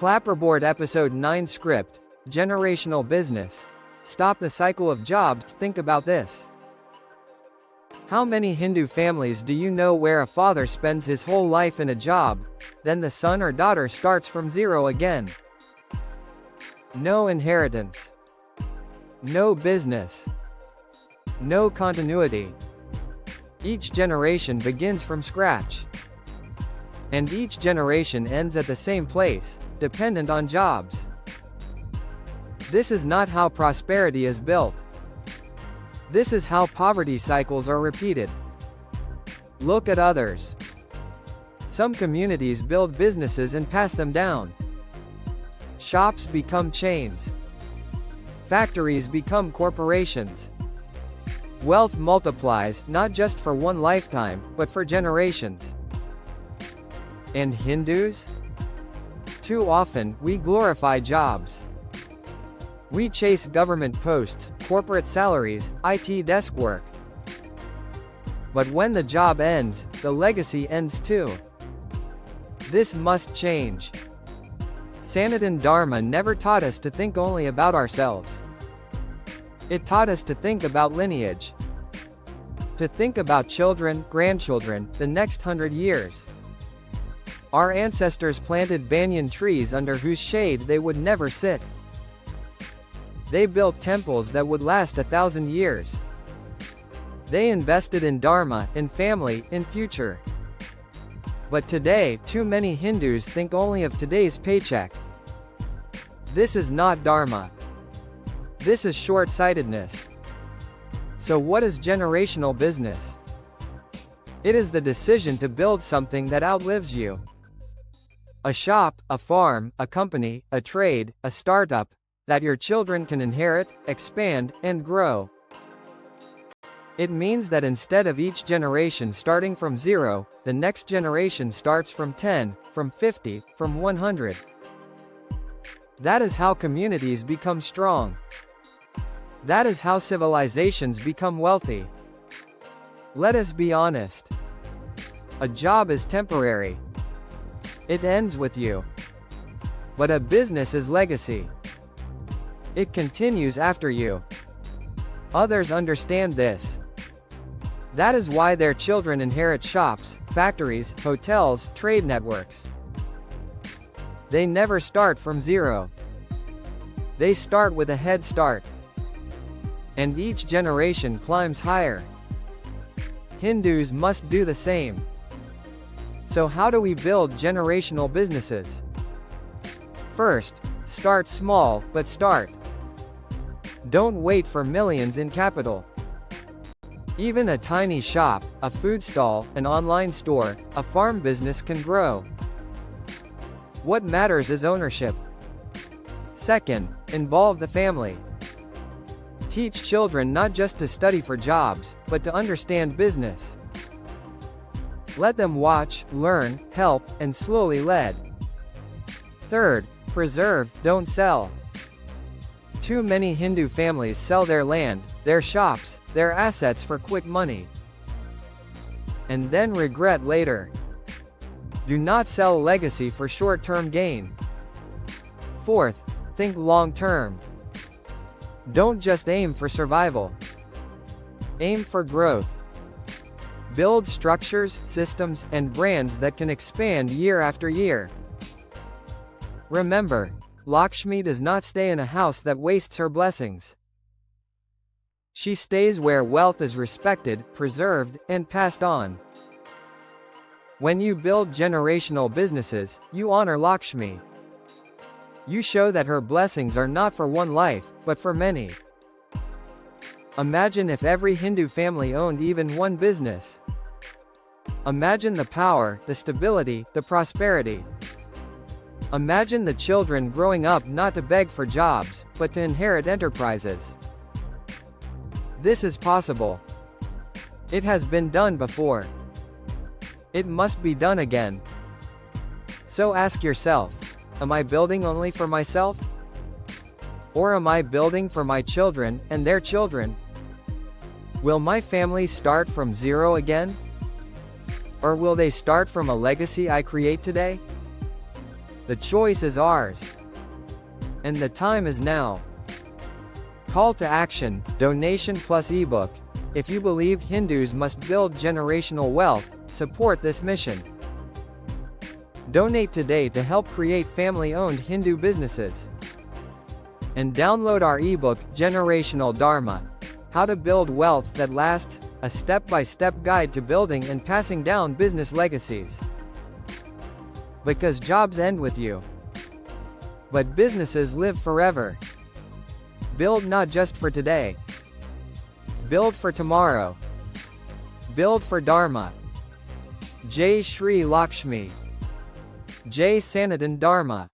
Clapperboard Episode 9 Script, Generational Business. Stop the cycle of jobs. Think about this. How many Hindu families do you know where a father spends his whole life in a job, then the son or daughter starts from zero again? No inheritance. No business. No continuity. Each generation begins from scratch. And each generation ends at the same place, dependent on jobs. This is not how prosperity is built. This is how poverty cycles are repeated. Look at others. Some communities build businesses and pass them down. Shops become chains. Factories become corporations. Wealth multiplies, not just for one lifetime, but for generations. And Hindus? Too often, we glorify jobs. We chase government posts, corporate salaries, IT desk work. But when the job ends, the legacy ends too. This must change. Sanatan Dharma never taught us to think only about ourselves. It taught us to think about lineage. To think about children, grandchildren, the next 100 years. Our ancestors planted banyan trees under whose shade they would never sit. They built temples that would last 1,000 years. They invested in dharma, in family, in future. But today, too many Hindus think only of today's paycheck. This is not dharma. This is short-sightedness. So what is generational business? It is the decision to build something that outlives you. A shop, a farm, a company, a trade, a startup, that your children can inherit, expand, and grow. It means that instead of each generation starting from zero, the next generation starts from 10, from 50, from 100. That is how communities become strong. That is how civilizations become wealthy. Let us be honest. A job is temporary. It ends with you. But a business is legacy. It continues after you. Others understand this. That is why their children inherit shops, factories, hotels, trade networks. They never start from zero. They start with a head start. And each generation climbs higher. Hindus must do the same. So how do we build generational businesses? First, start small, but start. Don't wait for millions in capital. Even a tiny shop, a food stall, an online store, a farm business can grow. What matters is ownership. Second, involve the family. Teach children not just to study for jobs, but to understand business. Let them watch, learn, help, and slowly lead. Third, preserve, don't sell. Too many Hindu families sell their land, their shops, their assets for quick money. And then regret later. Do not sell legacy for short-term gain. Fourth, think long-term. Don't just aim for survival. Aim for growth. Build structures, systems, and brands that can expand year after year. Remember, Lakshmi does not stay in a house that wastes her blessings. She stays where wealth is respected, preserved, and passed on. When you build generational businesses, you honor Lakshmi. You show that her blessings are not for one life, but for many. Imagine if every Hindu family owned even one business. Imagine the power, the stability, the prosperity. Imagine the children growing up not to beg for jobs, but to inherit enterprises. This is possible. It has been done before. It must be done again. So ask yourself, am I building only for myself? Or am I building for my children, and their children? Will my family start from zero again? Or will they start from a legacy I create today? The choice is ours. And the time is now. Call to action, donation plus ebook. If you believe Hindus must build generational wealth, support this mission. Donate today to help create family-owned Hindu businesses. And download our ebook, Generational Dharma. How to Build Wealth That Lasts, a step-by-step guide to building and passing down business legacies. Because jobs end with you, but businesses live forever. Build not just for today. Build for tomorrow. Build for Dharma. Jai Shri Lakshmi. Jai Sanatan Dharma.